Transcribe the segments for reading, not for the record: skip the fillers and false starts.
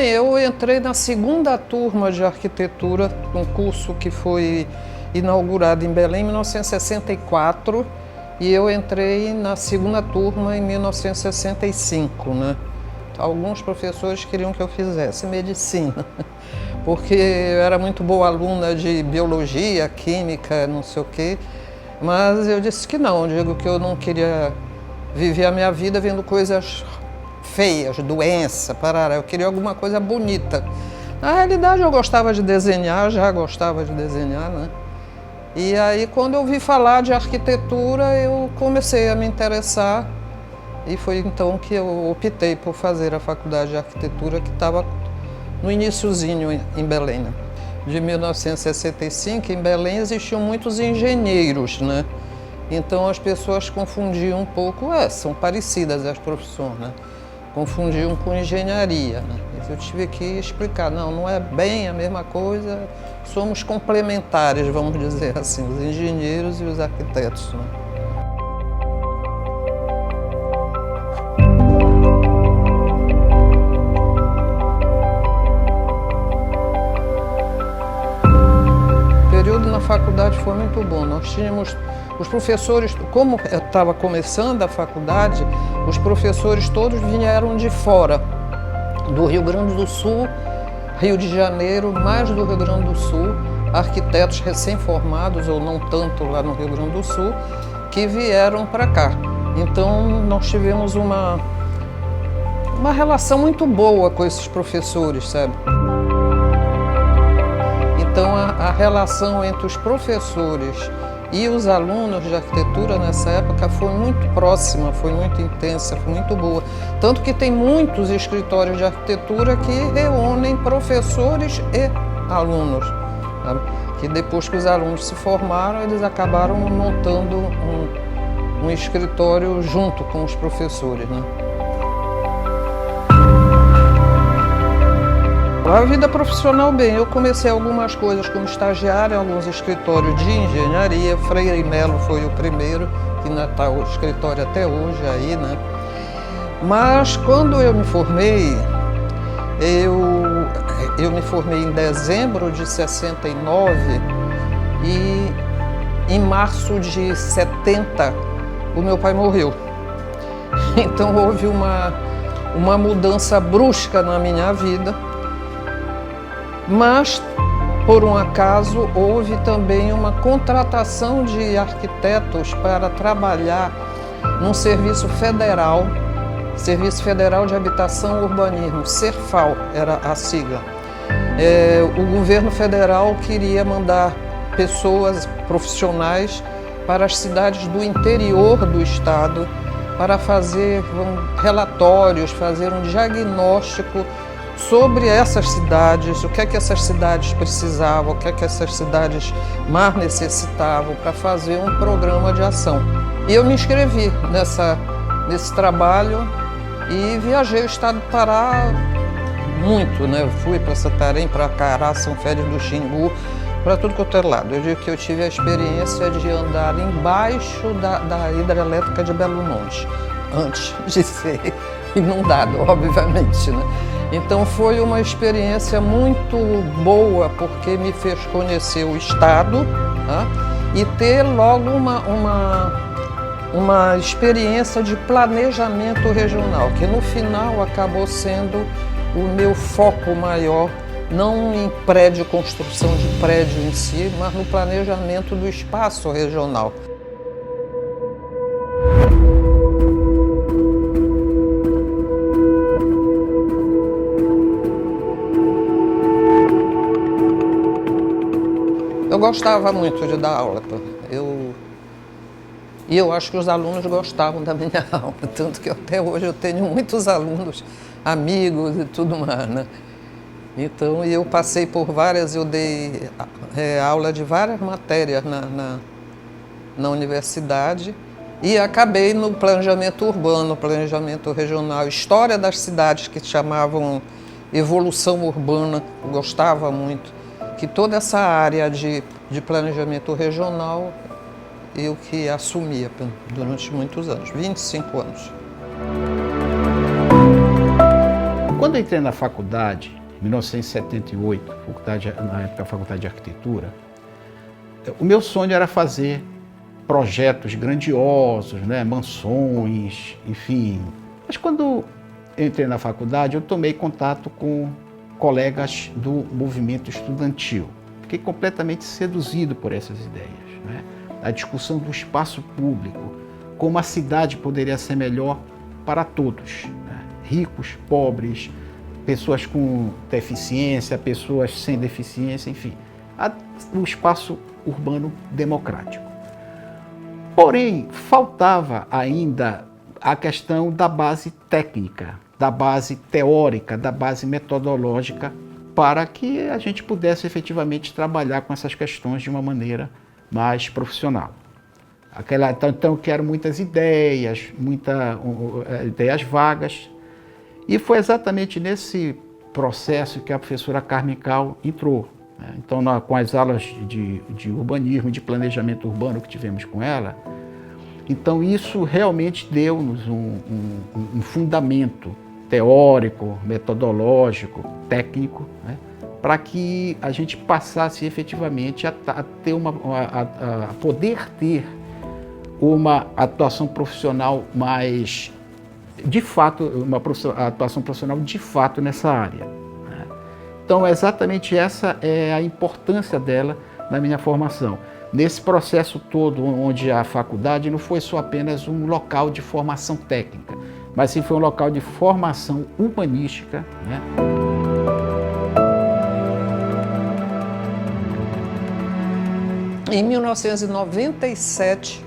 Bem, eu entrei na segunda turma de arquitetura, um curso que foi inaugurado em Belém em 1964, e eu entrei na segunda turma em 1965, né? Alguns professores queriam que eu fizesse medicina, porque eu era muito boa aluna de biologia, química, não sei o quê, mas eu disse que não, digo que eu não queria viver a minha vida vendo coisas feias, doença, parará. Eu queria alguma coisa bonita. Na realidade, eu gostava de desenhar, já gostava de desenhar, né? E aí, quando eu ouvi falar de arquitetura, eu comecei a me interessar e foi então que eu optei por fazer a faculdade de arquitetura, que estava no iniciozinho em Belém, né? De 1965, em Belém existiam muitos engenheiros, né? Então as pessoas confundiam um pouco, são parecidas as profissões, né? Confundiam com engenharia, né? Eu tive que explicar, não é bem a mesma coisa, somos complementares, vamos dizer assim, os engenheiros e os arquitetos, né? O período na faculdade foi muito bom. Nós tínhamos os professores, como eu estava começando a faculdade, os professores todos vieram de fora, do Rio Grande do Sul, Rio de Janeiro, mais do Rio Grande do Sul, arquitetos recém-formados, ou não tanto lá no Rio Grande do Sul, que vieram para cá. Então nós tivemos uma relação muito boa com esses professores, sabe? Então a relação entre os professores e os alunos de arquitetura nessa época foi muito próxima, foi muito intensa, foi muito boa. Tanto que tem muitos escritórios de arquitetura que reúnem professores e alunos, sabe? Que depois que os alunos se formaram, eles acabaram montando um escritório junto com os professores, né? A vida profissional, bem, eu comecei algumas coisas como estagiária em alguns escritórios de engenharia. Freire Melo foi o primeiro, que ainda está o escritório até hoje aí, né? Mas quando eu me formei, eu me formei em dezembro de 69 e em março de 70 o meu pai morreu. Então houve uma mudança brusca na minha vida. Mas, por um acaso, houve também uma contratação de arquitetos para trabalhar num Serviço Federal de Habitação e Urbanismo, CERFAL era a sigla. O governo federal queria mandar pessoas profissionais para as cidades do interior do estado para fazer relatórios, fazer um diagnóstico sobre essas cidades, o que é que essas cidades precisavam, o que é que essas cidades mais necessitavam para fazer um programa de ação. E eu me inscrevi nesse trabalho e viajei o estado do Pará muito, né? Eu fui para Santarém, para Cará, São Félix do Xingu, para tudo quanto é lado. Eu digo que eu tive a experiência de andar embaixo da hidrelétrica de Belo Monte, antes de ser inundado, obviamente, né? Então foi uma experiência muito boa, porque me fez conhecer o estado, né? E ter logo uma experiência de planejamento regional, que no final acabou sendo o meu foco maior, não em construção de prédio em si, mas no planejamento do espaço regional. Eu gostava muito de dar aula, e eu acho que os alunos gostavam da minha aula, tanto que até hoje eu tenho muitos alunos, amigos e tudo mais, né? Então, eu passei por várias, eu dei aula de várias matérias na universidade e acabei no planejamento urbano, planejamento regional, história das cidades, que chamavam evolução urbana, eu gostava muito. Que toda essa área de planejamento regional eu que assumia durante muitos anos, 25 anos. Quando eu entrei na faculdade, 1978, na época da Faculdade de Arquitetura, o meu sonho era fazer projetos grandiosos, né, mansões, enfim. Mas quando eu entrei na faculdade, eu tomei contato com colegas do movimento estudantil. Fiquei completamente seduzido por essas ideias, né? A discussão do espaço público, como a cidade poderia ser melhor para todos, né? Ricos, pobres, pessoas com deficiência, pessoas sem deficiência, enfim, o espaço urbano democrático. Porém, faltava ainda a questão da base técnica, da base teórica, da base metodológica, para que a gente pudesse efetivamente trabalhar com essas questões de uma maneira mais profissional. Então eu quero muitas ideias, ideias vagas, e foi exatamente nesse processo que a professora Carmen Cal entrou. Então, com as aulas de urbanismo, de planejamento urbano que tivemos com ela, então isso realmente deu-nos um fundamento teórico, metodológico, técnico, né, para que a gente passasse efetivamente a poder ter uma atuação profissional mais, de fato, uma atuação profissional de fato nessa área. Né. Então, exatamente essa é a importância dela na minha formação. Nesse processo todo, onde a faculdade não foi só apenas um local de formação técnica, mas sim foi um local de formação humanística, né? Em 1997,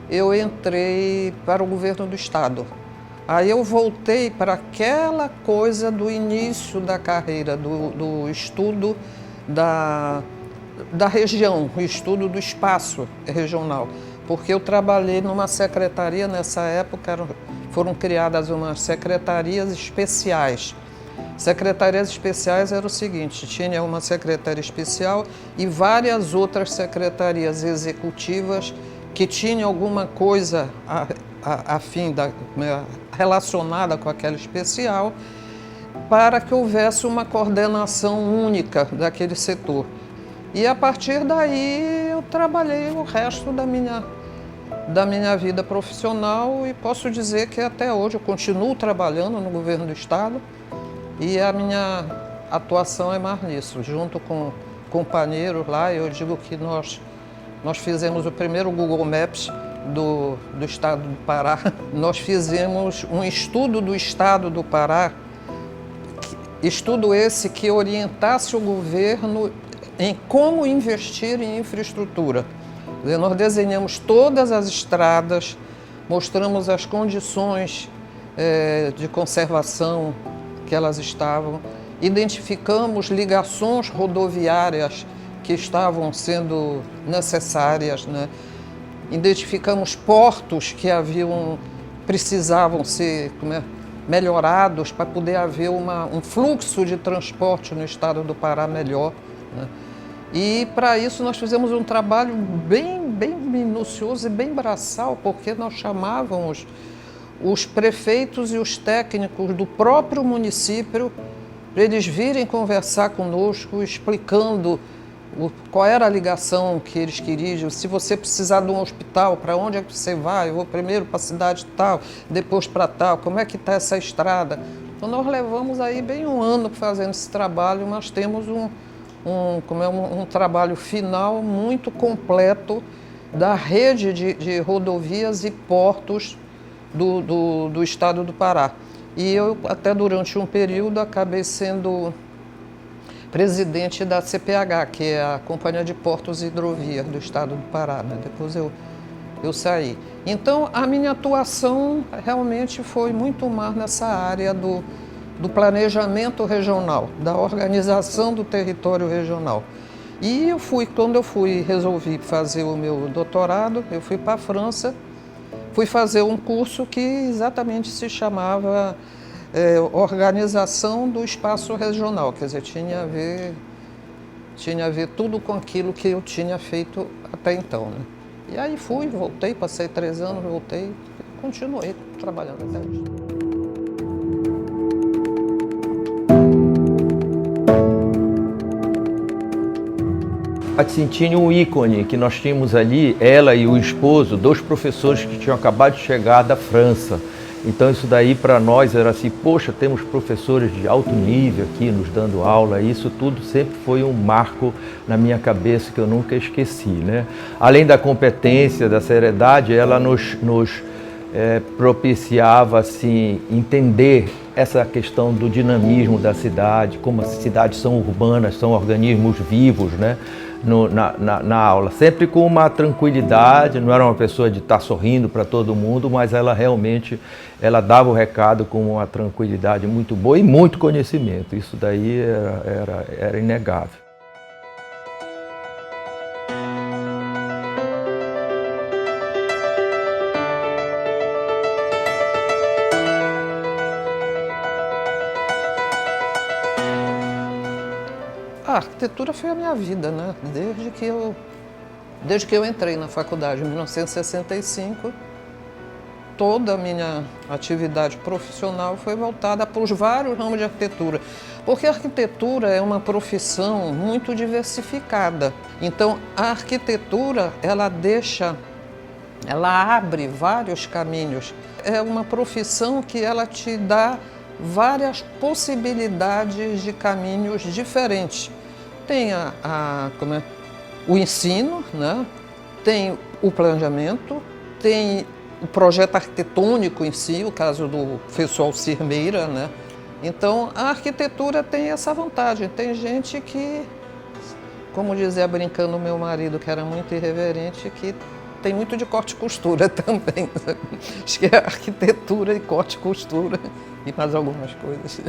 eu entrei para o governo do estado. Aí eu voltei para aquela coisa do início da carreira, do estudo da região, o estudo do espaço regional. Porque eu trabalhei numa secretaria, nessa época foram criadas umas secretarias especiais. Secretarias especiais era o seguinte, tinha uma secretaria especial e várias outras secretarias executivas que tinham alguma coisa relacionada com aquela especial, para que houvesse uma coordenação única daquele setor. E a partir daí eu trabalhei o resto da minha vida profissional e posso dizer que até hoje eu continuo trabalhando no governo do estado e a minha atuação é mais nisso. Junto com companheiros lá, eu digo que nós fizemos o primeiro Google Maps do estado do Pará. Nós fizemos um estudo do estado do Pará, estudo esse que orientasse o governo em como investir em infraestrutura. Nós desenhamos todas as estradas, mostramos as condições de conservação que elas estavam, identificamos ligações rodoviárias que estavam sendo necessárias, né? Identificamos portos que precisavam ser melhorados para poder haver um fluxo de transporte no estado do Pará melhor, né? E para isso nós fizemos um trabalho bem minucioso e bem braçal, porque nós chamávamos os prefeitos e os técnicos do próprio município para eles virem conversar conosco, explicando qual era a ligação que eles queriam. Se você precisar de um hospital, para onde é que você vai? Eu vou primeiro para a cidade tal, depois para tal, como é que está essa estrada? Então nós levamos aí bem um ano fazendo esse trabalho, mas temos um trabalho final muito completo da rede de rodovias e portos do estado do Pará. E eu, até durante um período, acabei sendo presidente da CPH, que é a Companhia de Portos e Hidrovias do estado do Pará, né? Depois eu saí. Então, a minha atuação realmente foi muito mais nessa área do planejamento regional, da organização do território regional. E quando eu resolvi fazer o meu doutorado, eu fui para a França, fui fazer um curso que exatamente se chamava Organização do Espaço Regional, quer dizer, tinha a ver tudo com aquilo que eu tinha feito até então, né? E aí voltei, passei 3 anos, voltei e continuei trabalhando até hoje. assim, tinha um ícone que nós tínhamos ali, ela e o esposo, dois professores que tinham acabado de chegar da França. Então isso daí para nós era assim, poxa, temos professores de alto nível aqui nos dando aula. Isso tudo sempre foi um marco na minha cabeça que eu nunca esqueci, né? Além da competência, da seriedade, ela nos propiciava assim, entender essa questão do dinamismo da cidade, como as cidades são urbanas, são organismos vivos, né? Na aula, sempre com uma tranquilidade, não era uma pessoa de estar sorrindo para todo mundo, mas ela realmente dava o recado com uma tranquilidade muito boa e muito conhecimento. Isso daí era inegável. A arquitetura foi a minha vida, né? Desde que eu entrei na faculdade em 1965, toda a minha atividade profissional foi voltada para os vários ramos de arquitetura, porque a arquitetura é uma profissão muito diversificada. Então, a arquitetura, ela abre vários caminhos. É uma profissão que ela te dá várias possibilidades de caminhos diferentes. Tem o ensino, né? Tem o planejamento, tem o projeto arquitetônico em si, o caso do professor Alcir Meira, né? Então, a arquitetura tem essa vantagem. Tem gente que, como dizia brincando o meu marido, que era muito irreverente, que tem muito de corte e costura também. Acho que é arquitetura e corte e costura e mais algumas coisas.